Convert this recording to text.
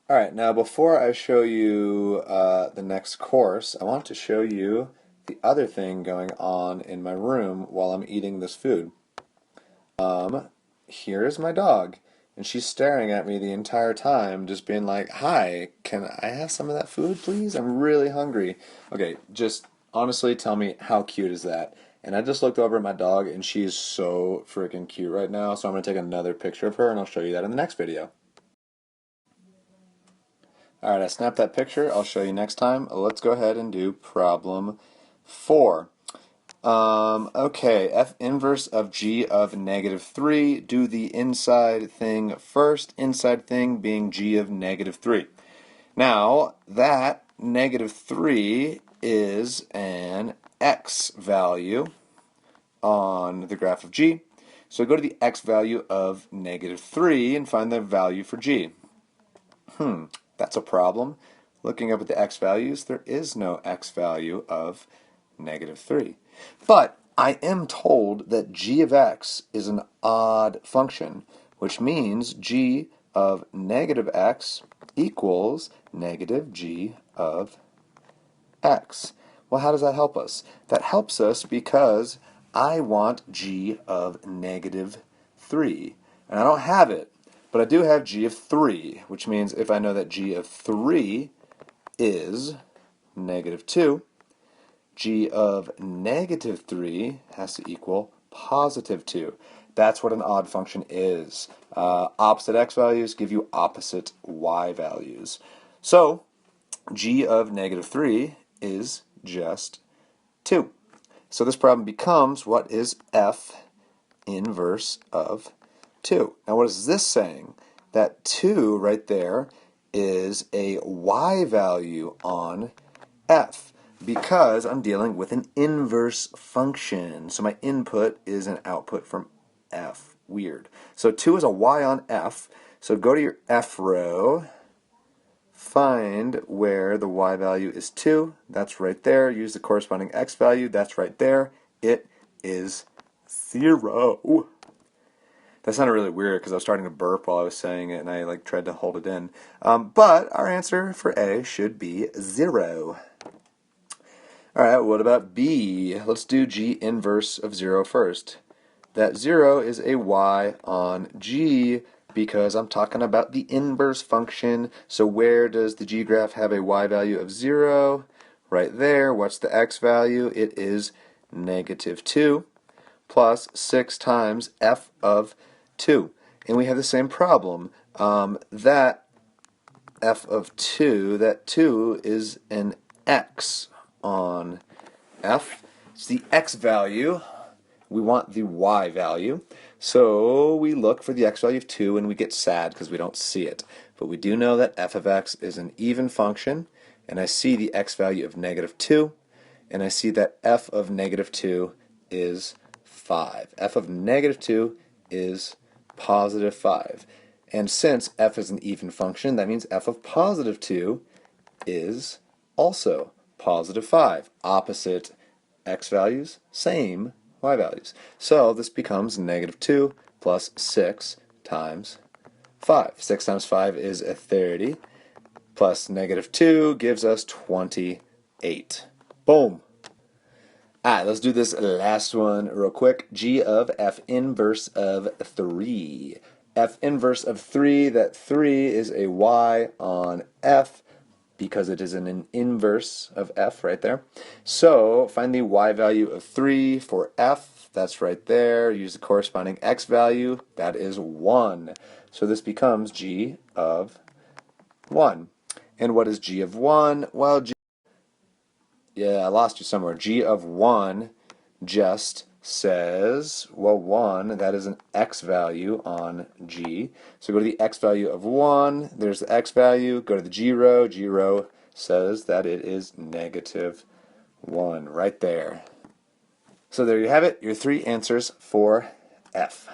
Alright, now before I show you the next course, I want to show you the other thing going on in my room while I'm eating this food. Here is my dog, and she's staring at me the entire time, just being like, "Hi, can I have some of that food, please? I'm really hungry." Okay, just honestly tell me, how cute is that? And I just looked over at my dog, and she is so freaking cute right now, so I'm going to take another picture of her, and I'll show you that in the next video. Alright, I snapped that picture. I'll show you next time. Let's go ahead and do problem 4. Okay, f inverse of g of negative 3. Do the inside thing first, inside thing being g of negative 3. Now, that negative 3 is an x value on the graph of g. So go to the x value of negative 3 and find the value for g. That's a problem. Looking up at the x values, there is no x value of negative 3. But I am told that g of x is an odd function, which means g of negative x equals negative g of x. Well, how does that help us? That helps us because I want g of negative 3. And I don't have it, but I do have g of 3, which means if I know that g of 3 is negative 2, g of negative 3 has to equal positive 2. That's what an odd function is. Opposite x values give you opposite y values. So, g of negative 3 is just 2. So this problem becomes, what is f inverse of 2? Now what is this saying? That 2 right there is a y value on f, because I'm dealing with an inverse function. So my input is an output from f. Weird. So 2 is a y on f. So go to your f row, find where the y value is 2. That's right there. Use the corresponding x value. That's right there. It is 0. That sounded really weird because I was starting to burp while I was saying it, and I tried to hold it in. But our answer for A should be 0. Alright, what about B? Let's do g inverse of 0 first. That 0 is a y on g because I'm talking about the inverse function. So where does the g graph have a y value of 0? Right there. What's the x value? It is negative 2 plus 6 times f of 2. And we have the same problem. That f of 2, that 2 is an x on f. It's the x value. We want the y value. So we look for the x value of 2 and we get sad because we don't see it. But we do know that f of x is an even function, and I see the x value of negative 2, and I see that f of negative 2 is 5. f of negative 2 is positive 5. And since f is an even function, that means f of positive 2 is also positive 5. Opposite x values, same y values. So this becomes negative 2 plus 6 times 5. 6 times 5 is 30, plus negative 2 gives us 28. Boom. Alright, let's do this last one real quick. G of f inverse of 3. F inverse of 3, that 3 is a y on f because it is an inverse of f right there. So find the y value of 3 for f. That's right there. Use the corresponding x value. That is 1. So this becomes g of 1. And what is g of 1? Well, I lost you somewhere. G of 1 just says, well, 1, that is an x value on g. So go to the x value of 1, there's the x value, go to the g row says that it is negative 1, right there. So there you have it, your 3 answers for F.